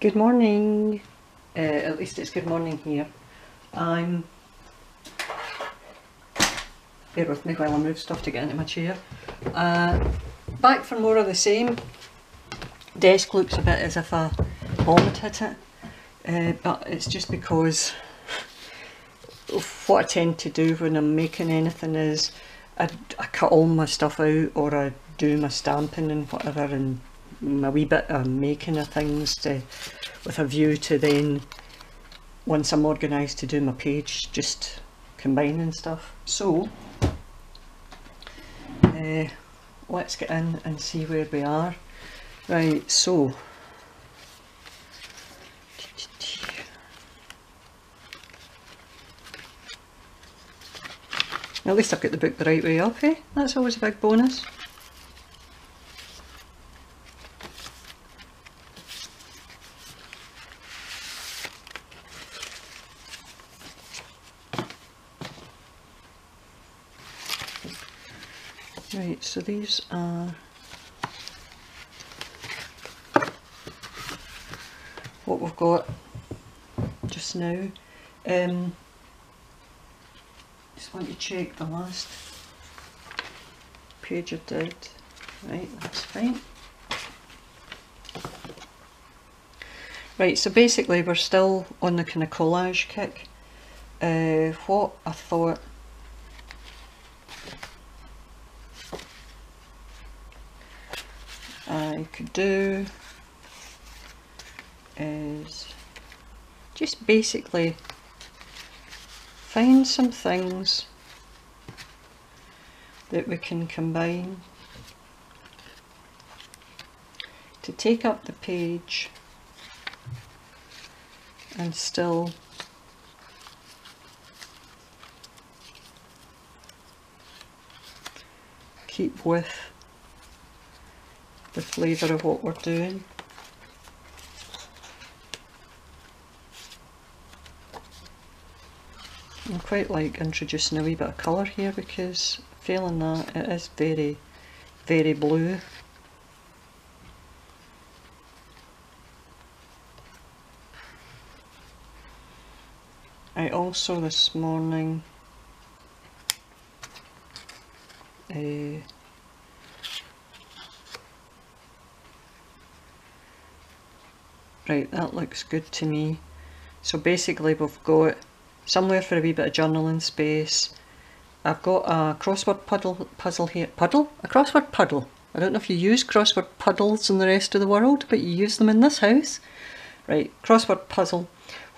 Good morning. At least it's good morning here. Bear with me while I move stuff to get into my chair. Back for more of the same. Desk looks a bit as if I vomited it, but it's just because what I tend to do when I'm making anything is I cut all my stuff out, or I do my stamping and whatever, and my wee bit of making of things with a view to then, once I'm organised to do my page, just combining stuff. So let's get in and see where we are. Right, so at least I've got the book the right way up, eh? That's always a big bonus. Right, so these are what we've got just now. Just want to check the last page I did. Right, that's fine. Right, so basically we're still on the kind of collage kick. What I thought I could do is just basically find some things that we can combine to take up the page and still keep with the flavour of what we're doing. I quite like introducing a wee bit of colour here, because failing that it is very, very blue. I also this morning right, that looks good to me. So basically we've got somewhere for a wee bit of journaling space. I've got a crossword puzzle here. A crossword puddle. I don't know if you use crossword puddles in the rest of the world, but you use them in this house. Right, crossword puzzle.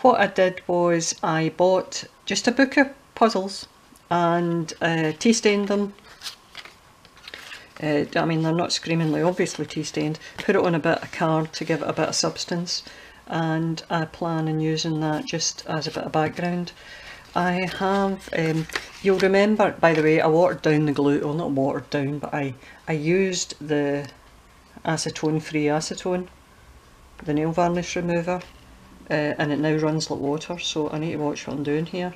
What I did was I bought just a book of puzzles and tea stained them. I mean, they're not screamingly obviously tea stained. Put it on a bit of card to give it a bit of substance, and I plan on using that just as a bit of background. I have, you'll remember, by the way, I watered down the glue, well not watered down, but I used the acetone-free acetone, the nail varnish remover, and it now runs like water, so I need to watch what I'm doing here.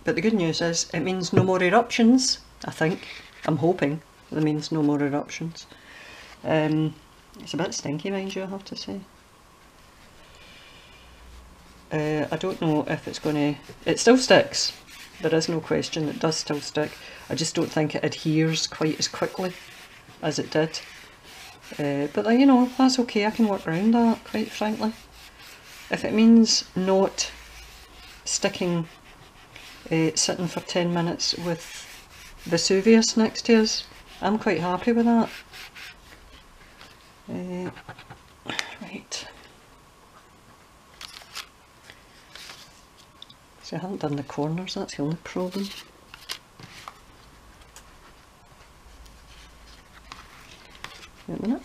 But the good news is it means no more eruptions, I think. I'm hoping it means no more eruptions. It's a bit stinky, mind you, I have to say. I don't know if it's going to... It still sticks. There is no question, it does still stick. I just don't think it adheres quite as quickly as it did. But you know, that's okay, I can work around that, quite frankly. If it means not sticking, sitting for 10 minutes with Vesuvius next to us, I'm quite happy with that. Right. So I haven't done the corners, that's the only problem. Wait a minute.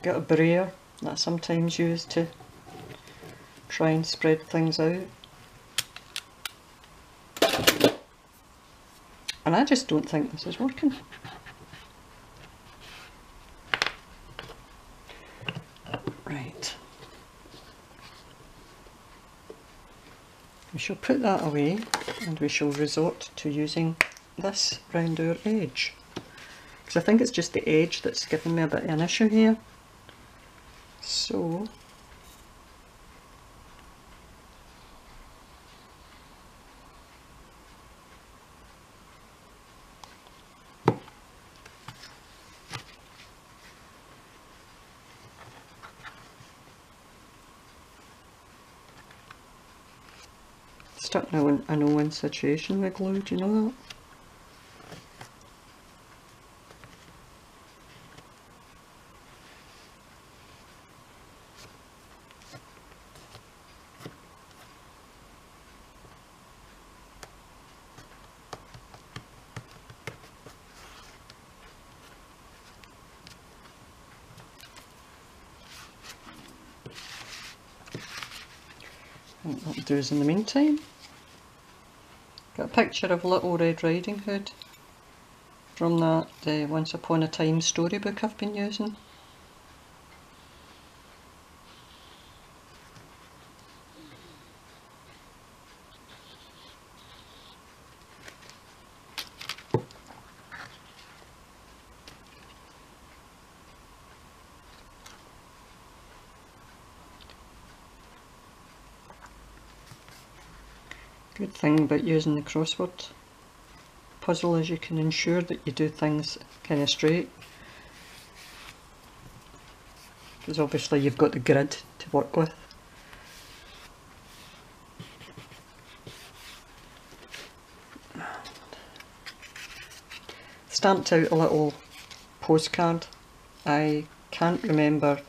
got a brayer that I sometimes use to try and spread things out. And I just don't think this is working. Right. We shall put that away and we shall resort to using this round our edge. Because I think it's just the edge that's giving me a bit of an issue here. So stuck now in a no-win situation with glue, do you know that? I think that'll do us in the meantime. Got a picture of Little Red Riding Hood from that Once Upon a Time storybook I've been using. Good thing about using the crossword puzzle is you can ensure that you do things kind of straight, because obviously you've got the grid to work with. Stamped out a little postcard. I can't remember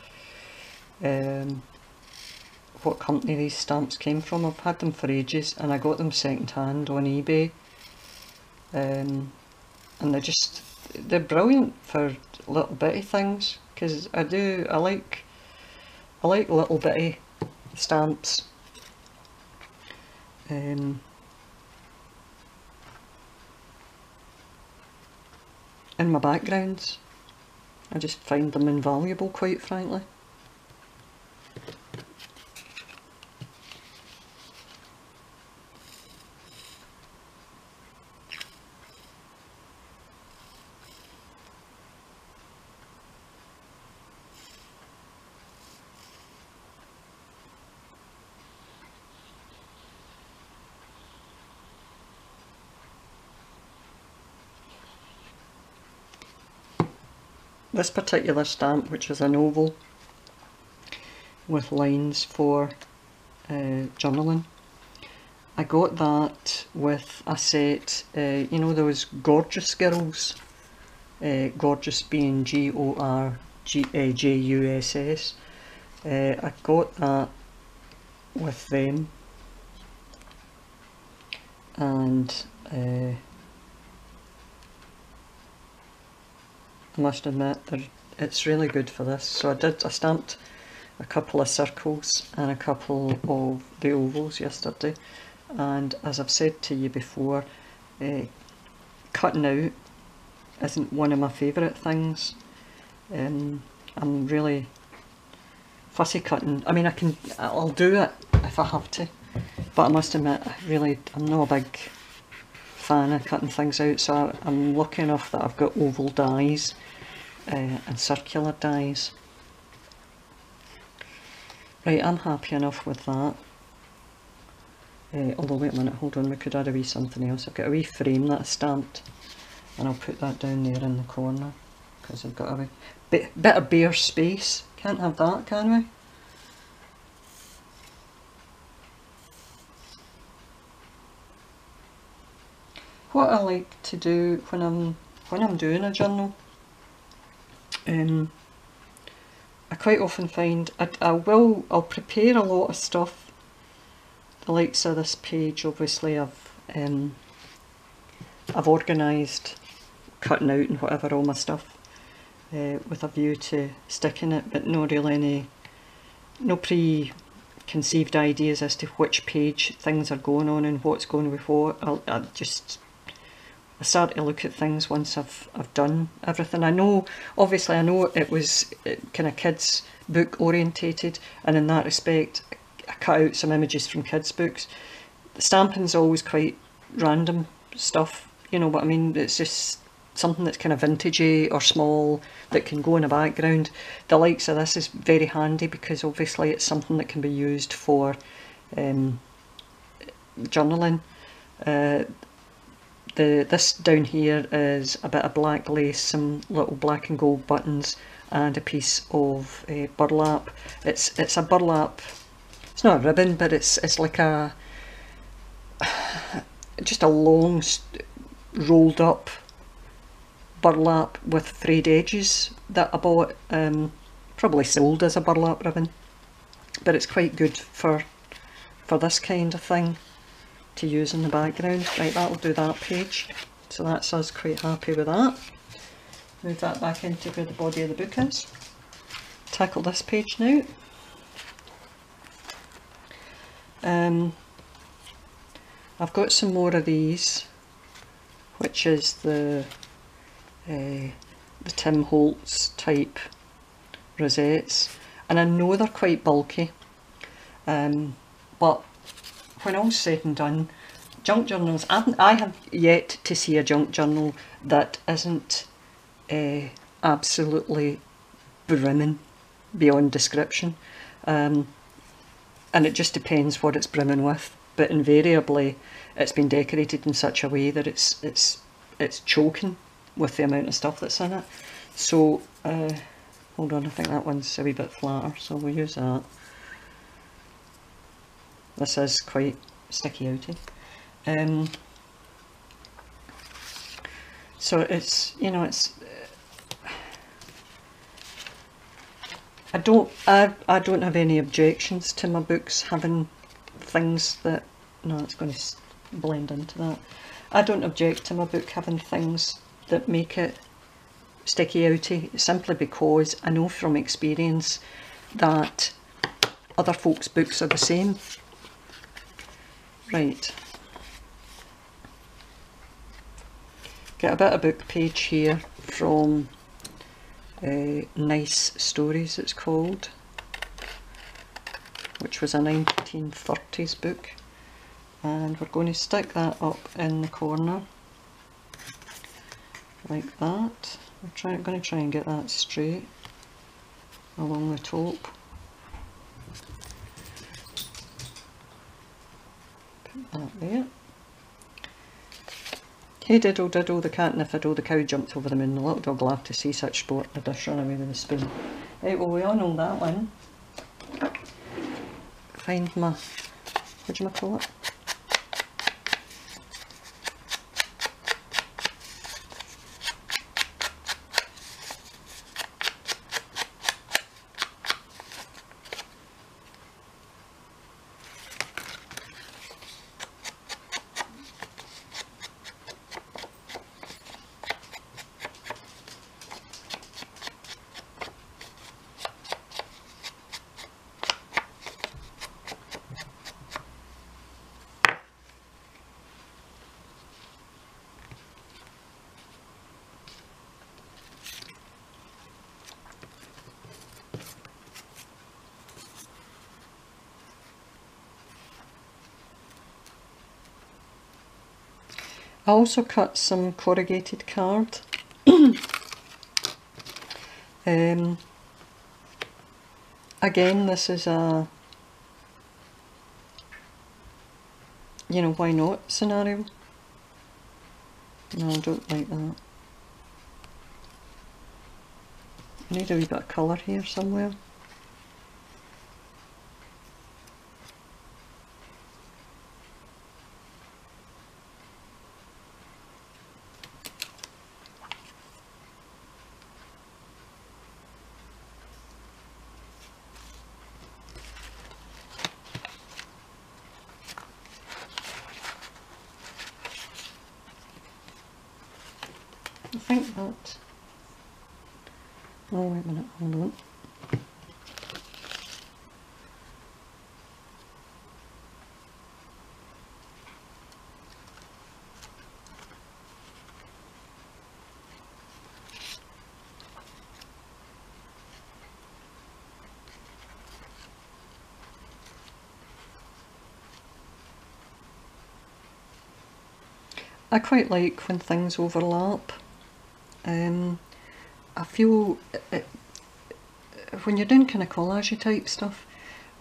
what company these stamps came from. I've had them for ages and I got them second hand on eBay, and they're brilliant for little bitty things, because I like little bitty stamps. In my backgrounds, I just find them invaluable, quite frankly. This particular stamp, which is an oval with lines for journaling, I got that with a set, you know those Gorgeous girls, Gorgeous being Gorjuss. I got that with them, and I must admit it's really good for this. So I stamped a couple of circles and a couple of the ovals yesterday, and as I've said to you before, cutting out isn't one of my favourite things. I'm really fussy cutting. I mean, I'll do it if I have to, but I must admit I'm not a big fan of cutting things out, so I'm lucky enough that I've got oval dies and circular dies. Right, I'm happy enough with that. Although wait a minute, hold on, we could add a wee something else. I've got a wee frame that I stamped, and I'll put that down there in the corner, because I've got a wee bit of bare space. Can't have that, can we? What I like to do when I'm doing a journal, I quite often find I'll prepare a lot of stuff. The likes of this page, obviously I've organised, cutting out and whatever, all my stuff. with a view to sticking it, but no really no preconceived ideas as to which page things are going on and what's going with what. I start to look at things once I've done everything. I know it was kind of kids book orientated, and in that respect I cut out some images from kids books. The stamping's always quite random stuff, you know what I mean? It's just something that's kind of vintagey or small that can go in the background. The likes of this is very handy because obviously it's something that can be used for journaling. This down here is a bit of black lace, some little black and gold buttons, and a piece of burlap. It's a burlap. It's not a ribbon, but it's like just a long rolled up burlap with frayed edges that I bought. Probably sold as a burlap ribbon, but it's quite good for this kind of thing to use in the background. Right, that'll do that page. So that's us quite happy with that. Move that back into where the body of the book is. Tackle this page now. I've got some more of these, which is the Tim Holtz type rosettes, and I know they're quite bulky, but when all's said and done, junk journals, I have yet to see a junk journal that isn't absolutely brimming beyond description, and it just depends what it's brimming with, but invariably it's been decorated in such a way that it's choking with the amount of stuff that's in it. So hold on, I think that one's a wee bit flatter, so we'll use that. This is quite sticky outy. So it's, you know, it's I don't have any objections to my books having things that, no, it's going to blend into that. I don't object to my book having things that make it sticky outy, simply because I know from experience that other folks' books are the same. Right, get a bit of book page here from Nice Stories it's called, which was a 1930s book, and we're going to stick that up in the corner like that. I'm going to try and get that straight along the top. Put that there. Hey diddle diddle, the cat in the fiddle, the cow jumped over the moon, the little dog laughed to see such sport, the dish ran away with the spoon. Right, well we all know that one. Find my, what do you call it? I also cut some corrugated card. Again, this is a, you know, why not scenario. No, I don't like that. I need a wee bit of colour here somewhere. I think that Oh, wait a minute, hold on. I quite like when things overlap. I feel when you're doing kind of collage type stuff,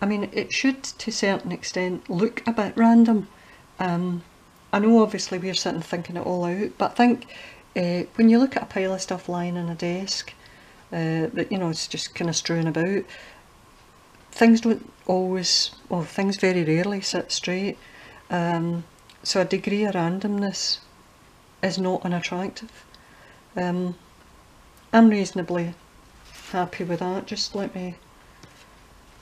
I mean, it should to a certain extent look a bit random. I know obviously we're sitting thinking it all out, but I think when you look at a pile of stuff lying on a desk that, you know, it's just kind of strewn about, things don't always, well, things very rarely sit straight. So a degree of randomness is not unattractive. I'm reasonably happy with that. Just let me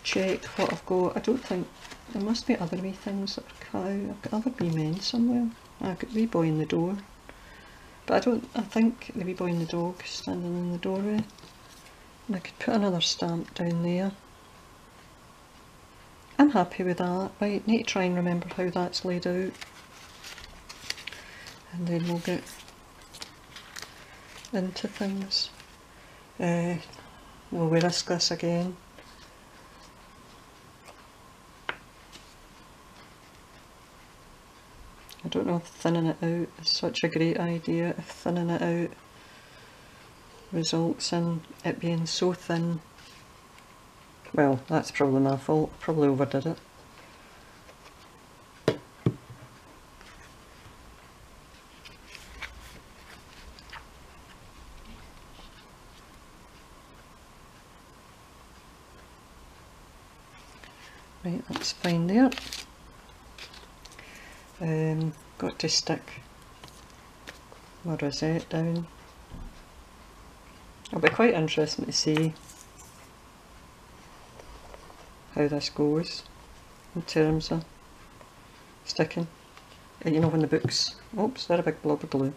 check what I've got. I don't think, there must be other wee things that are cut out. I've got other wee men somewhere. I've got the wee boy in the door. But I think the wee boy in the dog standing in the doorway. And I could put another stamp down there. I'm happy with that. Right, need to try and remember how that's laid out. And then we'll get into things. We'll risk this again. I don't know if thinning it out is such a great idea, if thinning it out results in it being so thin. Well, that's probably my fault, probably overdid it. Right, that's fine there. Got to stick my rosette down. It'll be quite interesting to see how this goes in terms of sticking. You know, when the books, oops, they're a big blob of glue.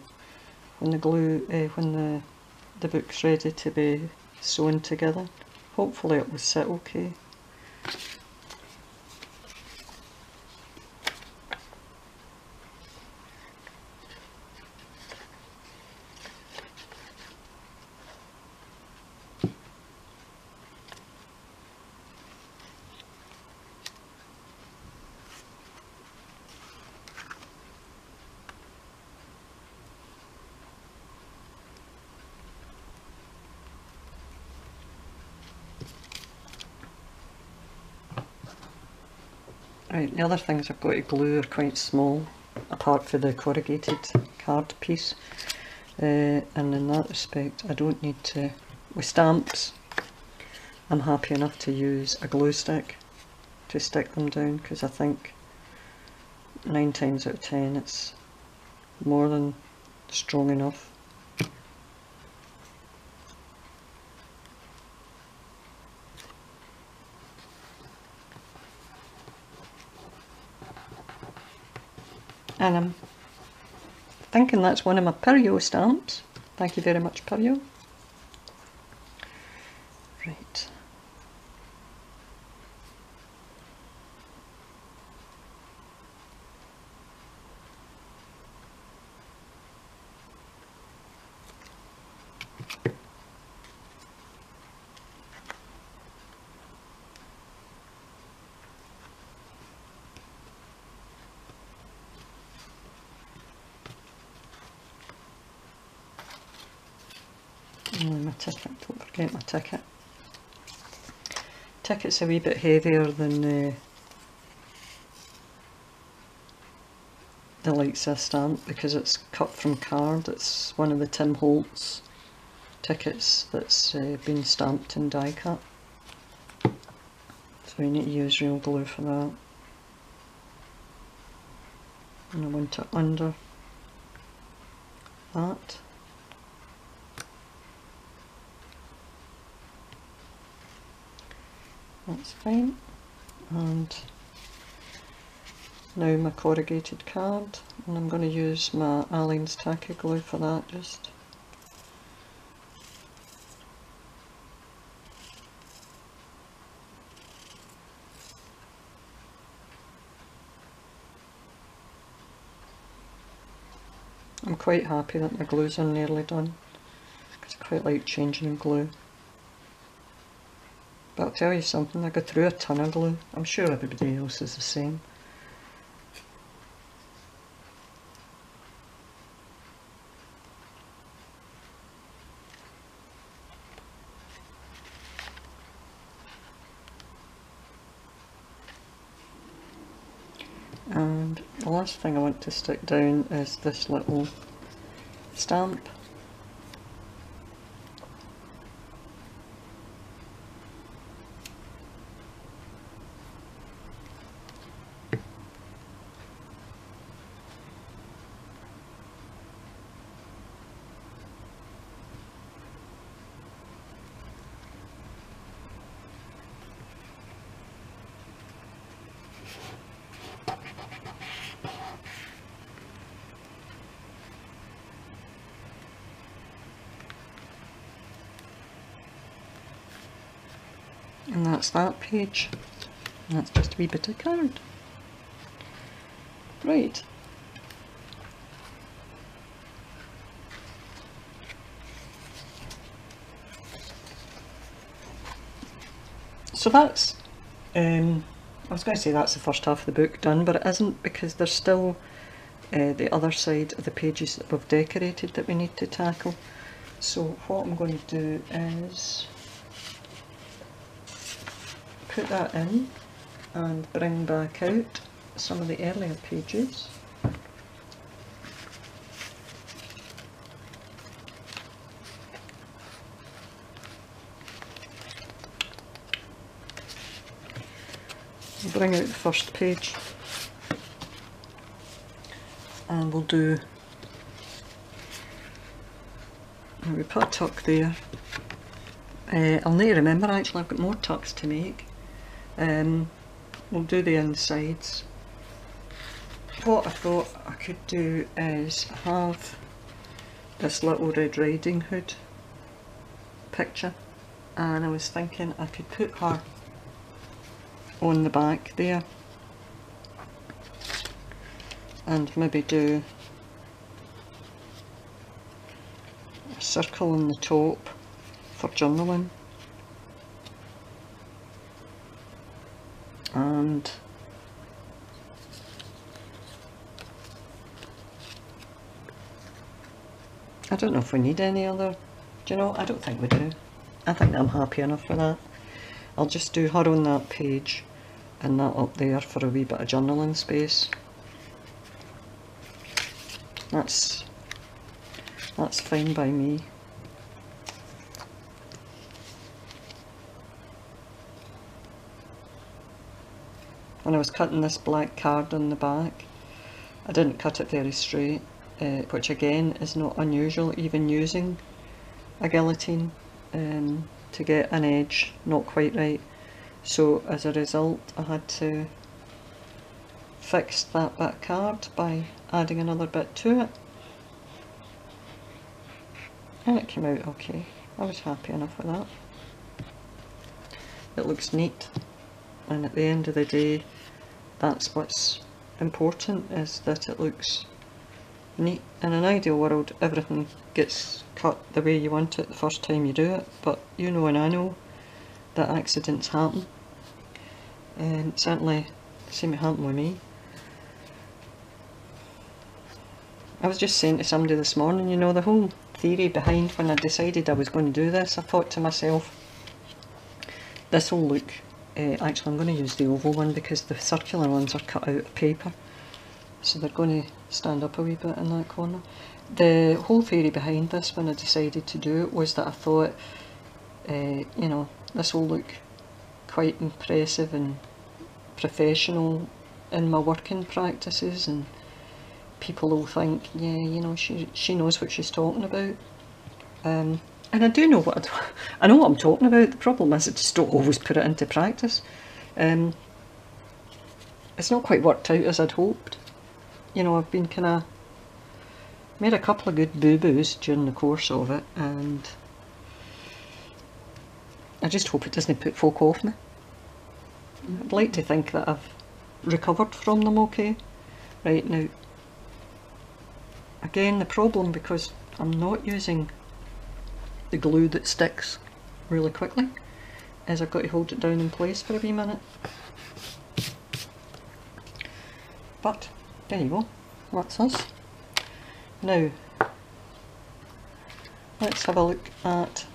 When the glue, when the book's ready to be sewn together, hopefully it will sit okay. Right, the other things I've got to glue are quite small, apart from the corrugated card piece. And in that respect, I don't need to, with stamps, I'm happy enough to use a glue stick to stick them down, because I think 9 times out of 10 it's more than strong enough. And I'm thinking that's one of my Perio stamps. Thank you very much, Perio. Right. My ticket, don't forget my ticket. Ticket's a wee bit heavier than the likes of stamp because it's cut from card. It's one of the Tim Holtz tickets that's been stamped and die cut. So you need to use real glue for that. And I want it under that. That's fine. And now my corrugated card, and I'm going to use my Allen's tacky glue for that just. I'm quite happy that my glues are nearly done, because I quite like changing glue. But I'll tell you something, I go through a ton of glue. I'm sure everybody else is the same. And the last thing I want to stick down is this little stamp. And that's that page. And that's just a wee bit of card. Right. So that's, I was going to say that's the first half of the book done, but it isn't, because there's still the other side of the pages that we've decorated that we need to tackle. So what I'm going to do is put that in and bring back out some of the earlier pages. Bring out the first page and we'll do, we put a tuck there. I'll need to remember, actually I've got more tucks to make. We'll do the insides. What I thought I could do is have this little Red Riding Hood picture, and I was thinking I could put her on the back there and maybe do a circle on the top for journaling, and I don't know if we need any other, do you know, I don't think we do. I think I'm happy enough for that. I'll just do her on that page and that up there for a wee bit of journaling space. That's fine by me. When I was cutting this black card on the back, I didn't cut it very straight, which again is not unusual, even using a guillotine, to get an edge not quite right. So as a result I had to fix that bit of card by adding another bit to it, and it came out okay. I was happy enough with that. It looks neat, and at the end of the day that's what's important, is that it looks neat. In an ideal world everything gets cut the way you want it the first time you do it, but you know and I know that accidents happen, and certainly seem to happen with me. I was just saying to somebody this morning, you know, the whole theory behind when I decided I was going to do this, I thought to myself, this will look, actually I'm going to use the oval one because the circular ones are cut out of paper, so they're going to stand up a wee bit in that corner. The whole theory behind this when I decided to do it was that I thought, you know, this will look quite impressive and professional in my working practices, and people will think, yeah, you know, she knows what she's talking about. And I do know I know what I'm talking about. The problem is I just don't always put it into practice. It's not quite worked out as I'd hoped. You know, I've been kind of made a couple of good boo-boos during the course of it, and I just hope it doesn't put folk off me. I'd like to think that I've recovered from them okay. Right, now Again, the problem, because I'm not using the glue that sticks really quickly, is I've got to hold it down in place for a wee minute. But there you go, that's us. Now let's have a look at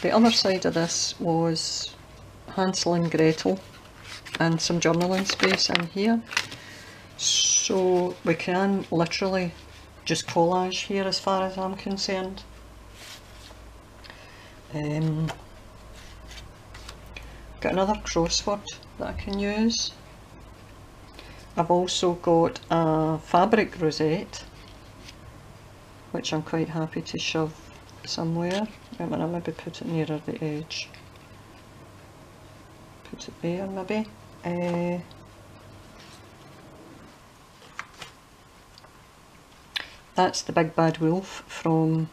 the other side of this. Was Hansel and Gretel and some journaling space in here, so we can literally just collage here as far as I'm concerned. Got another crossword that I can use. I've also got a fabric rosette, which I'm quite happy to shove somewhere. I'm going to maybe put it nearer the edge. Put it there maybe. That's the Big Bad Wolf from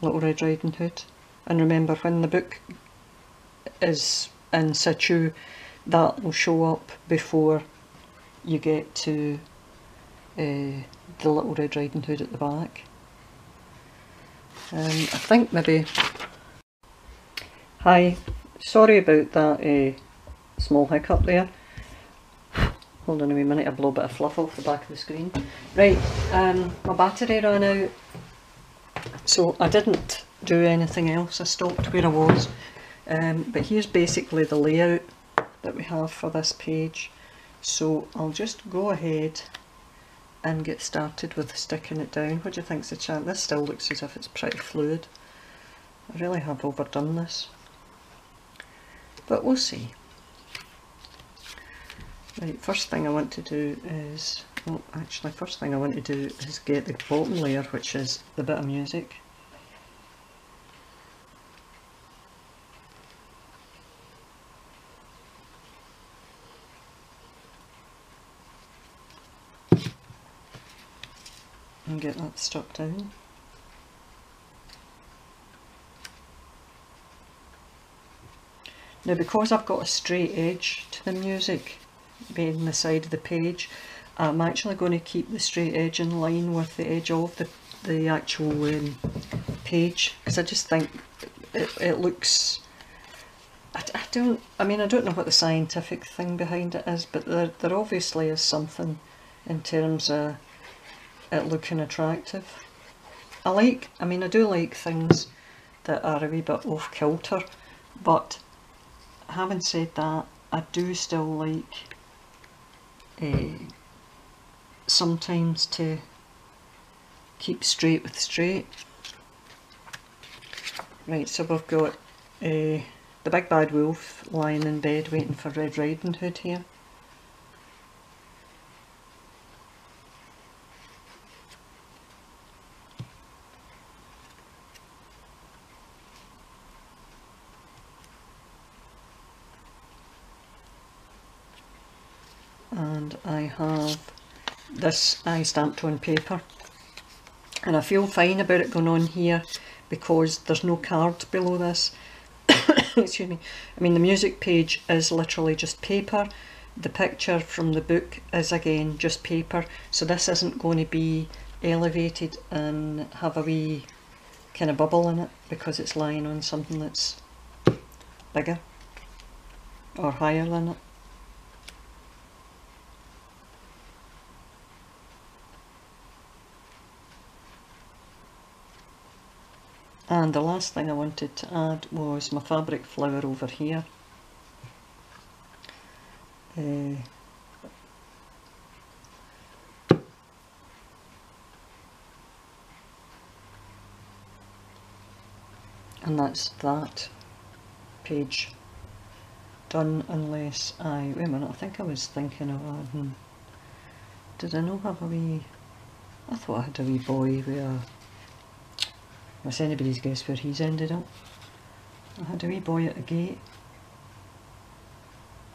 Little Red Riding Hood. And remember, when the book is in situ, that will show up before you get to the Little Red Riding Hood at the back. I think maybe... Hi, sorry about that small hiccup there. Hold on a wee minute, I blow a bit of fluff off the back of the screen. Right, my battery ran out, so I didn't do anything else, I stopped where I was. But here's basically the layout that we have for this page. So I'll just go ahead and get started with sticking it down. What do you think's the chance? This still looks as if it's pretty fluid. I really have overdone this, but we'll see. Right, first thing I want to do is, well actually first thing I want to do is get the bottom layer, which is the bit of music. And get that stuck down. Now, because I've got a straight edge to the music being the side of the page, I'm actually going to keep the straight edge in line with the edge of the actual page, because I just think it looks... I don't know what the scientific thing behind it is, but there obviously is something in terms of it looking attractive. I do like things that are a wee bit off kilter, but having said that, I do still like sometimes to keep straight with straight. Right, so we've got the Big Bad Wolf lying in bed waiting for Red Riding Hood here. And I have this I stamped on paper, and I feel fine about it going on here because there's no card below this. Excuse me. I mean, the music page is literally just paper, the picture from the book is again just paper, so this isn't going to be elevated and have a wee kind of bubble in it because it's lying on something that's bigger or higher than it. And the last thing I wanted to add was my fabric flower over here. And that's that page done, unless wait a minute, I think I was thinking of adding, did I not have a wee, I thought I had a wee boy where, it's anybody's guess where he's ended up. I had a wee boy at the gate.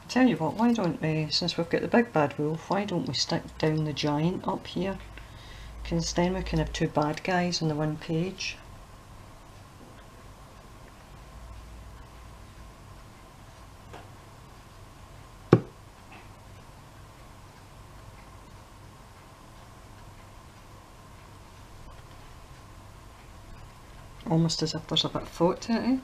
I tell you what, why don't we, since we've got the Big Bad Wolf, why don't we stick down the giant up here? Because then we can have two bad guys on the one page. Almost as if there's a bit of thought to it, eh?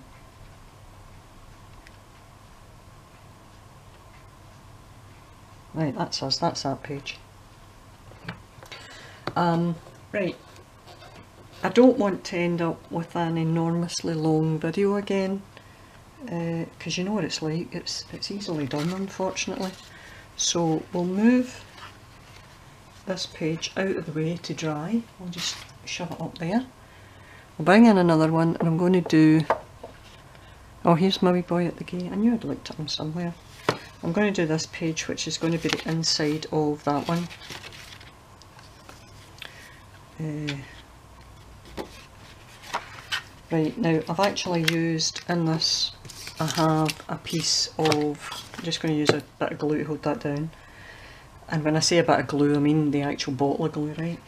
Right, that's us, that's that page. Right, I don't want to end up with an enormously long video again, because you know what it's like, it's easily done unfortunately. So we'll move this page out of the way to dry. I'll just shove it up there. I'll bring in another one and I'm going to do, oh here's my wee boy at the gate, I knew I'd looked at him somewhere. I'm going to do this page, which is going to be the inside of that one. Right, now I've actually used in this, I have a piece of, I'm just going to use a bit of glue to hold that down. And when I say a bit of glue, I mean the actual bottle of glue, right?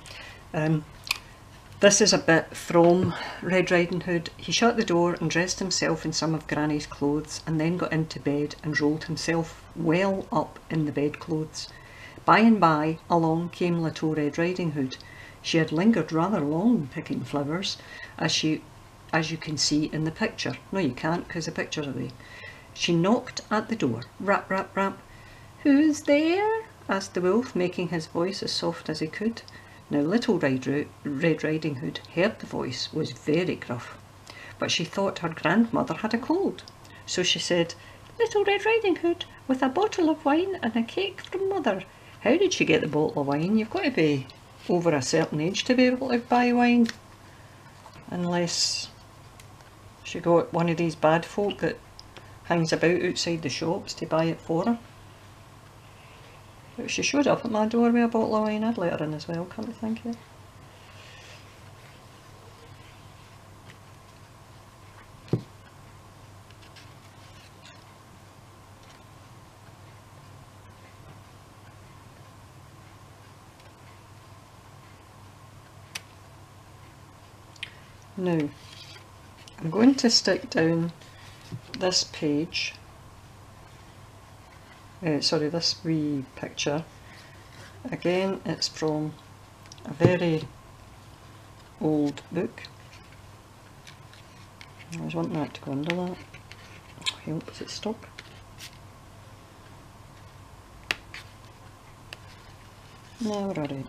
This is a bit from Red Riding Hood. He shut the door and dressed himself in some of Granny's clothes and then got into bed and rolled himself well up in the bedclothes. By and by along came little Red Riding Hood. She had lingered rather long picking flowers, as you can see in the picture. No you can't, because the picture's away. She knocked at the door. Rap, rap, rap. "Who's there?" asked the wolf, making his voice as soft as he could. Now little Red Riding Hood heard the voice was very gruff, but she thought her grandmother had a cold. So she said, "Little Red Riding Hood, with a bottle of wine and a cake from mother." How did she get the bottle of wine? You've got to be over a certain age to be able to buy wine. Unless she got one of these bad folk that hangs about outside the shops to buy it for her. If she showed up at my door with a bottle of wine, I'd let her in as well, can't I think of it? Now, I'm going to stick down this page, this wee picture. Again, it's from a very old book. I was wanting that to go under that. Help, does it stop? No, we're alright.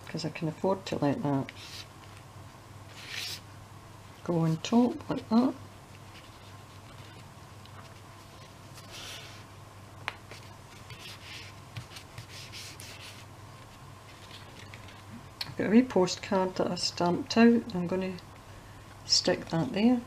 Because I can afford to let that go on top like that. I've got a wee postcard that I stamped out. I'm going to stick that there.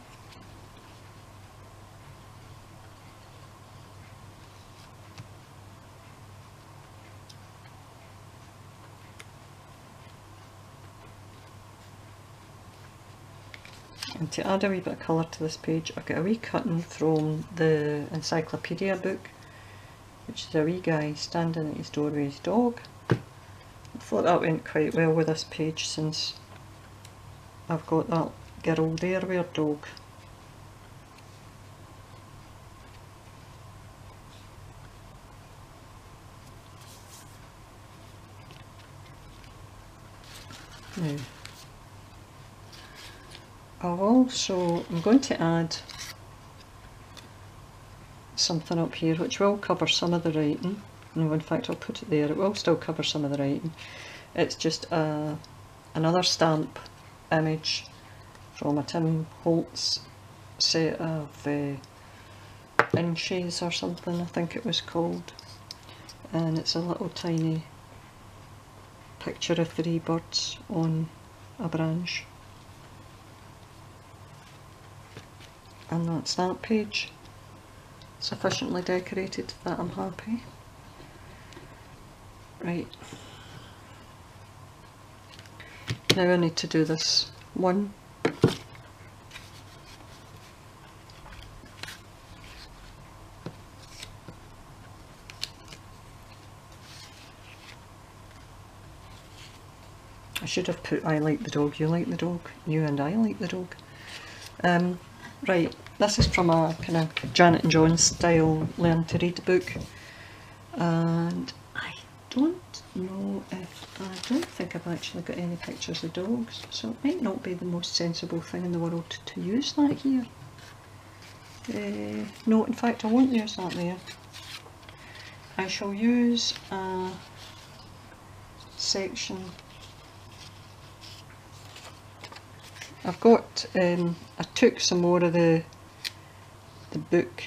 And to add a wee bit of colour to this page, I've got a wee cutting from the encyclopedia book, which is a wee guy standing at his door with his dog. I thought that went quite well with this page, since I've got that girl there with her dog. Now, I'm going to add something up here which will cover some of the writing. No, in fact I'll put it there, it will still cover some of the writing. It's just another stamp image from a Tim Holtz set of inches or something, I think it was called. And it's a little tiny picture of 3 birds on a branch. And that's that page. Sufficiently decorated that I'm happy. Right. Now I need to do this one. I should have put "I like the dog, you like the dog, you and I like the dog." Right, this is from a kind of Janet and John style learn to read book, and I don't know if I don't think I've actually got any pictures of dogs, so it might not be the most sensible thing in the world to use that here. No, in fact I won't use that there. I shall use a section. I've got, I took some more of the book,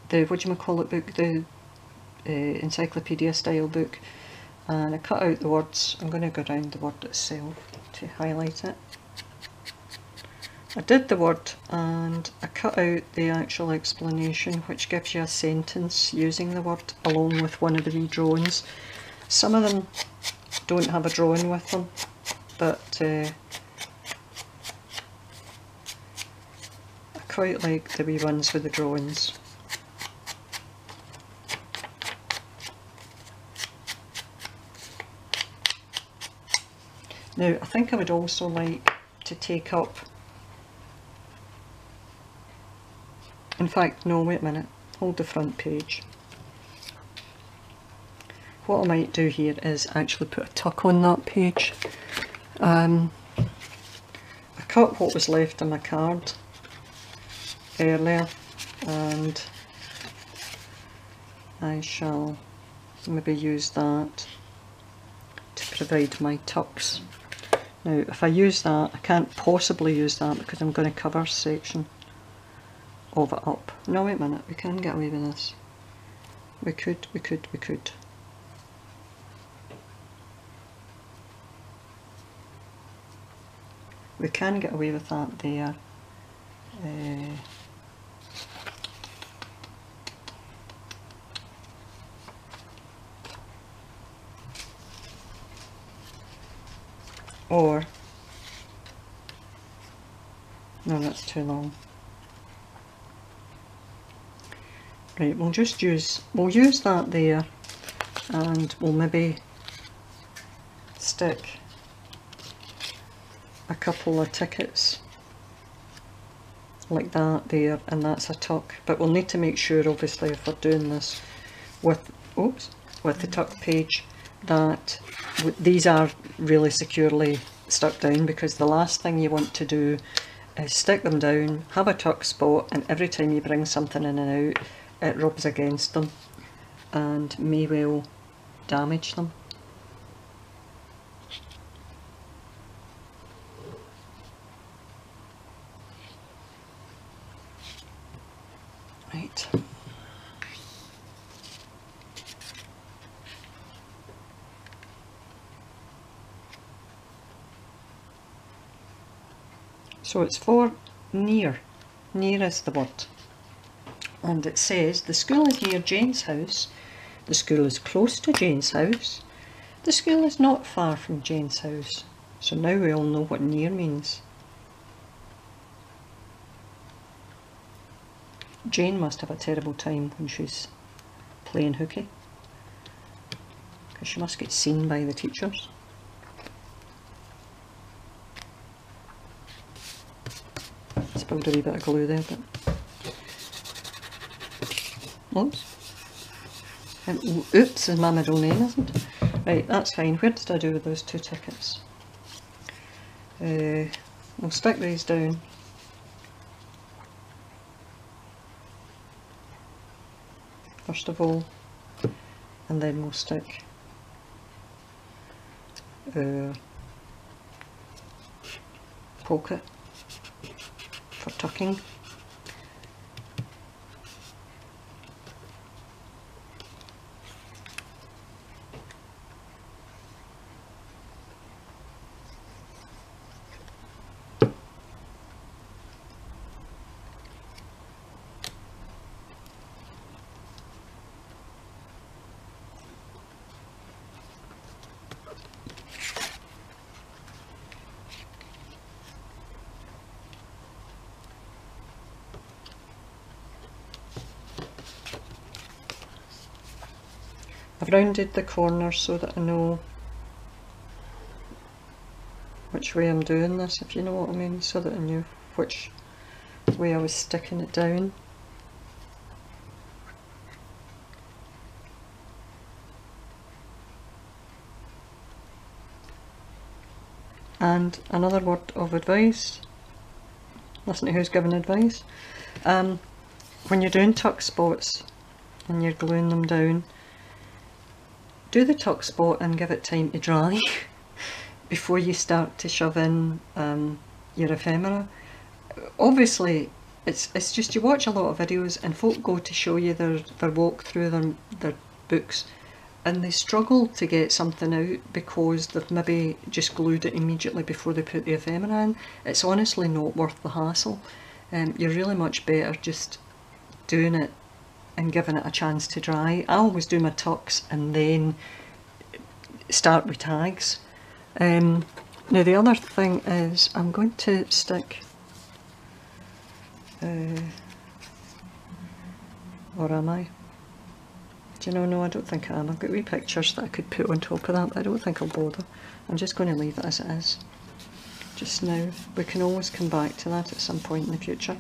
the whatchamacallit book, the encyclopedia style book, and I cut out the words. I'm going to go around the word itself to highlight it. I did the word and I cut out the actual explanation, which gives you a sentence using the word along with one of the wee drawings. Some of them don't have a drawing with them, but I quite like the wee ones with the drawings. Now I think I would also like to take up, in fact no, wait a minute, hold the front page. What I might do here is actually put a tuck on that page. I cut what was left on my card earlier, and I shall maybe use that to provide my tucks. Now if I use that, I can't possibly use that because I'm going to cover a section of it up. No, wait a minute, we can get away with this. We could. We can get away with that there. Or, no, that's too long. Right, we'll use that there, and we'll maybe stick a couple of tickets like that there, and that's a tuck. But we'll need to make sure, obviously, if we're doing this with the tuck page, that these are really securely stuck down, because the last thing you want to do is stick them down, have a tuck spot, and every time you bring something in and out it rubs against them and may well damage them. Right. So it's for near. Near is the word. And it says, the school is near Jane's house. The school is close to Jane's house. The school is not far from Jane's house. So now we all know what near means. Jane must have a terrible time when she's playing hooky, because she must get seen by the teachers. Spilled a wee bit of glue there, but oops. Oops is my middle name, isn't it? Right, that's fine. Where did I do with those two tickets? We'll stick these down. First of all, and then we'll stick pocket for tucking. I've rounded the corners so that I know which way I'm doing this, if you know what I mean, so that I knew which way I was sticking it down. And another word of advice, listen to who's giving advice. When you're doing tuck spots and you're gluing them down, do the tuck spot and give it time to dry before you start to shove in your ephemera. Obviously, it's just you watch a lot of videos and folk go to show you their walk through their books, and they struggle to get something out because they've maybe just glued it immediately before they put the ephemera in. It's honestly not worth the hassle. You're really much better just doing it and giving it a chance to dry. I always do my tucks and then start with tags. Now the other thing is I'm going to stick, or am I? Do you know, no, I don't think I am. I've got wee pictures that I could put on top of that, but I don't think I'll bother. I'm just going to leave it as it is just now. We can always come back to that at some point in the future.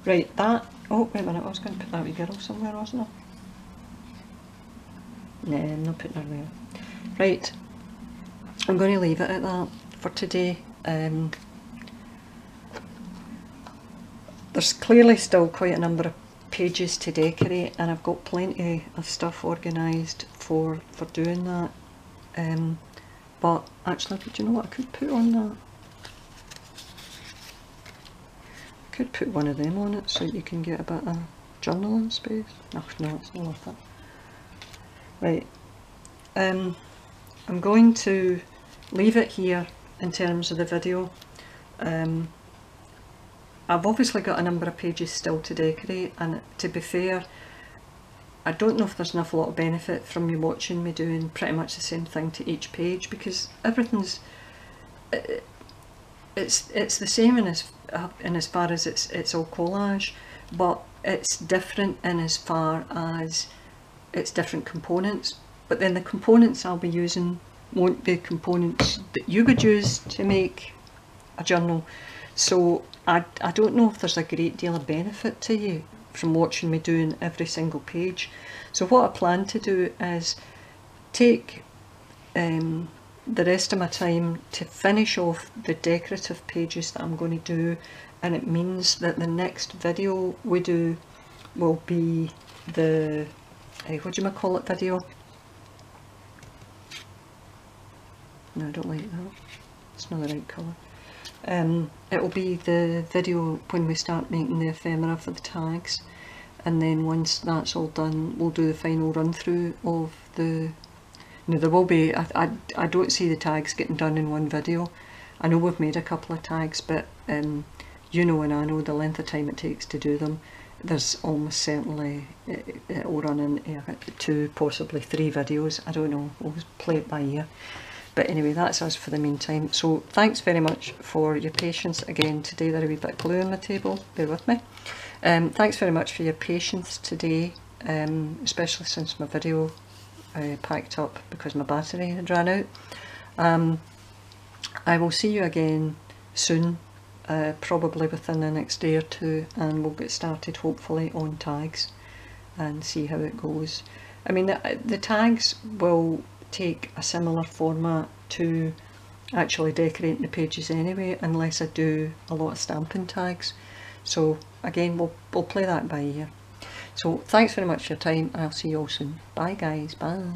Right, that, oh wait a minute, I was going to put that wee girl somewhere, wasn't I? Nah, I'm not putting her there. Right, I'm going to leave it at that for today. There's clearly still quite a number of pages to decorate, and I've got plenty of stuff organised for doing that. But actually, do you know what I could put on that? I could put one of them on it so you can get a bit of journaling space. Oh, no, it's not worth it. Right, I'm going to leave it here in terms of the video. I've obviously got a number of pages still to decorate, and to be fair, I don't know if there's an awful lot of benefit from you watching me doing pretty much the same thing to each page, because everything's it's the same in as far as it's all collage, but it's different in as far as it's different components. But then the components I'll be using won't be components that you would use to make a journal. So I don't know if there's a great deal of benefit to you from watching me doing every single page. So what I plan to do is take the rest of my time to finish off the decorative pages that I'm going to do, and it means that the next video we do will be the what do you call it video? No, I don't like that, it's not the right colour. It will be the video when we start making the ephemera for the tags, and then once that's all done we'll do the final run through of the, now there will be, I don't see the tags getting done in one video. I know we've made a couple of tags, but you know and I know the length of time it takes to do them. There's almost certainly, it will run in 2, possibly 3 videos, I don't know, we'll play it by ear. But anyway, that's us for the meantime. So thanks very much for your patience again today. There's a wee bit of glue on the table, bear with me. Thanks very much for your patience today, especially since my video packed up because my battery had ran out. I will see you again soon, probably within the next day or two, and we'll get started hopefully on tags and see how it goes. I mean, the tags will take a similar format to actually decorating the pages anyway, unless I do a lot of stamping tags. So again, we'll play that by ear. So thanks very much for your time, and I'll see you all soon. Bye guys, bye.